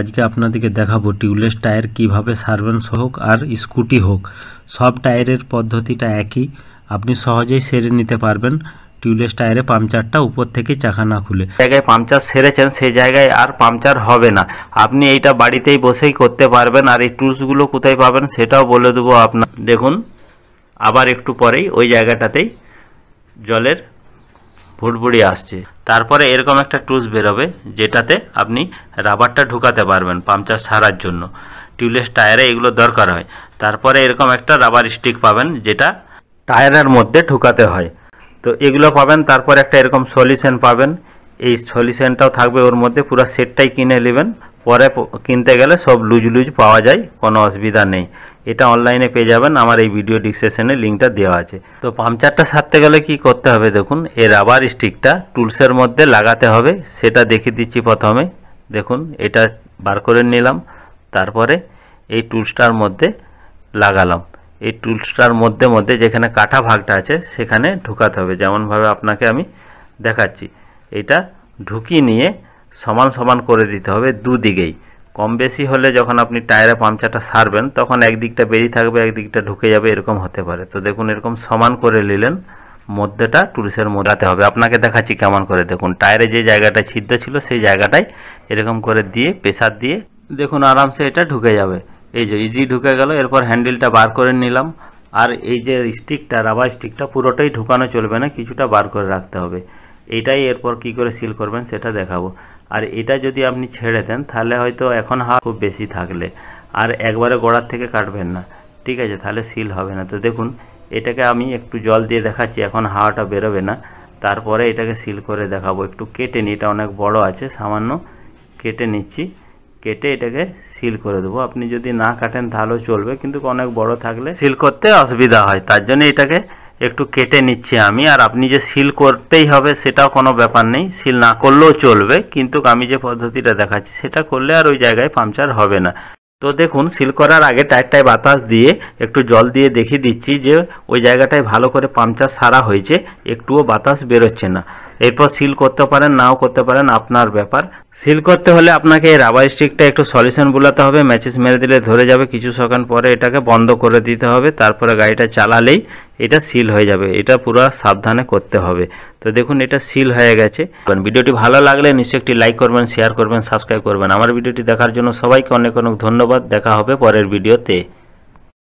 আজকে আপনাদেরকে দেখাবো টিউবলেস টায়ার কিভাবে সারবেন হোক আর স্কুটি হোক, সব টায়ারের পদ্ধতিটা একই। আপনি সহজেই সেরে নিতে পারবেন টিউবলেস টায়ারে পাংচারটা উপর থেকে চাকা না খুলে। জায়গায় পাংচার সেরেছেন সেই জায়গায় আর পাংচার হবে না। আপনি এইটা বাড়িতেই বসেই করতে পারবেন। আর এই টুলসগুলো কোথায় পাবেন সেটাও বলে দেবো আপনার। দেখুন আবার একটু পরেই ওই জায়গাটাতেই জলের ভুড়ভুড়ি আসছে। তারপরে এরকম একটা টুলস বেরোবে যেটাতে আপনি রাবারটা ঢুকাতে পারবেন পাংচার সারার জন্য। টিউবলেস টায়ারে এগুলো দরকার হয়। তারপরে এরকম একটা রাবার স্টিক পাবেন যেটা টায়ারের মধ্যে ঢুকাতে হয়, তো এগুলো পাবেন। তারপর একটা এরকম সলিউশন পাবেন, এই সলিউশনটাও থাকবে ওর মধ্যে। পুরো সেটটাই কিনে নেবেন, পরে কিনতে গেলে সব লুজ লুজ পাওয়া যায়, কোনো অসুবিধা নেই। এটা অনলাইনে পেয়ে যাবেন, আমার এই ভিডিও ডিসক্রিপশনে লিঙ্কটা দেওয়া আছে। তো পাংচারটা সারতে গেলে কি করতে হবে দেখুন, এই রাবার স্টিকটা টুলসের মধ্যে লাগাতে হবে, সেটা দেখিয়ে দিচ্ছি। প্রথমে দেখুন এটা বার করে নিলাম, তারপরে এই টুলসটার মধ্যে লাগালাম। এই টুলসটার মধ্যে মধ্যে যেখানে কাটা ভাগটা আছে সেখানে ঢুকাতে হবে, যেমনভাবে আপনাকে আমি দেখাচ্ছি। এটা ঢুকিয়ে নিয়ে সমান সমান করে দিতে হবে দুদিকেই। কম বেশি হলে যখন আপনি টায়ারে পাংচারটা সারবেন তখন একদিকটা বেরিয়ে থাকবে, একদিকটা ঢুকে যাবে, এরকম হতে পারে। তো দেখুন এরকম সমান করে নিলেন, মধ্যেটা টুলসের মধ্যে হবে। আপনাকে দেখাচ্ছি কেমন করে। দেখুন টায়ারে যে জায়গাটা ছিদ্র ছিল সেই জায়গাটায় এরকম করে দিয়ে প্রেসার দিয়ে দেখুন আরামসে এটা ঢুকে যাবে। এই যে ইজি ঢুকে গেল। এরপর হ্যান্ডেলটা বার করে নিলাম। আর এই যে স্টিকটা, রাবার স্টিকটা পুরোটাই ঢুকানো চলবে না, কিছুটা বার করে রাখতে হবে। এইটাই এরপর কি করে সিল করবেন সেটা দেখাবো। আর এটা যদি আপনি ছেড়ে দেন তাহলে হয়তো এখন হাওয়া খুব বেশি থাকলে আর একবারে গোড়ার থেকে কাটবেন না, ঠিক আছে? তাহলে সিল হবে না। তো দেখুন এটাকে আমি একটু জল দিয়ে দেখাচ্ছি, এখন হাওয়াটা বেরোবে না। তারপরে এটাকে সিল করে দেখাবো। একটু কেটে নিই, এটা অনেক বড় আছে, সামান্য কেটে নিচ্ছি। কেটে এটাকে সিল করে দেবো। আপনি যদি না কাটেন তাহলেও চলবে, কিন্তু অনেক বড় থাকলে সিল করতে অসুবিধা হয়, তার জন্য এটাকে একটু কেটে নিচ্ছি আমি। আর আপনি যে সিল করতেই হবে সেটাও কোনো ব্যাপার নেই, সিল না করলেও চলবে, কিন্তু আমি যে পদ্ধতিটা দেখাচ্ছি সেটা করলে আর ওই জায়গায় পাংচার হবে না। তো দেখুন সিল করার আগে টায়ারটায় বাতাস দিয়ে একটু জল দিয়ে দেখিয়ে দিচ্ছি যে ওই জায়গাটায় ভালো করে পাংচার সারা হয়েছে, একটুও বাতাস বেরোচ্ছে না। এরপর সিল করতে পারেন, নাও করতে পারেন, আপনার ব্যাপার। সিল করতে হলে আপনাকে এই রাবার স্টিকটা একটু সলিউশন বুলাতে হবে, ম্যাচেস মেরে দিলে ধরে যাবে। কিছু সেকেন্ড পরে এটাকে বন্ধ করে দিতে হবে, তারপরে গাড়িটা চালালেই এটা সিল হয়ে যাবে। এটা পুরো সাবধানে করতে হবে। তো দেখুন এটা সিল হয়ে গেছে। ভিডিওটি ভালো লাগলে নিশ্চয়ই একটি লাইক করবেন, শেয়ার করবেন, সাবস্ক্রাইব করবেন। আমার ভিডিওটি দেখার জন্য সবাইকে অনেক অনেক ধন্যবাদ। দেখা হবে পরের ভিডিওতে।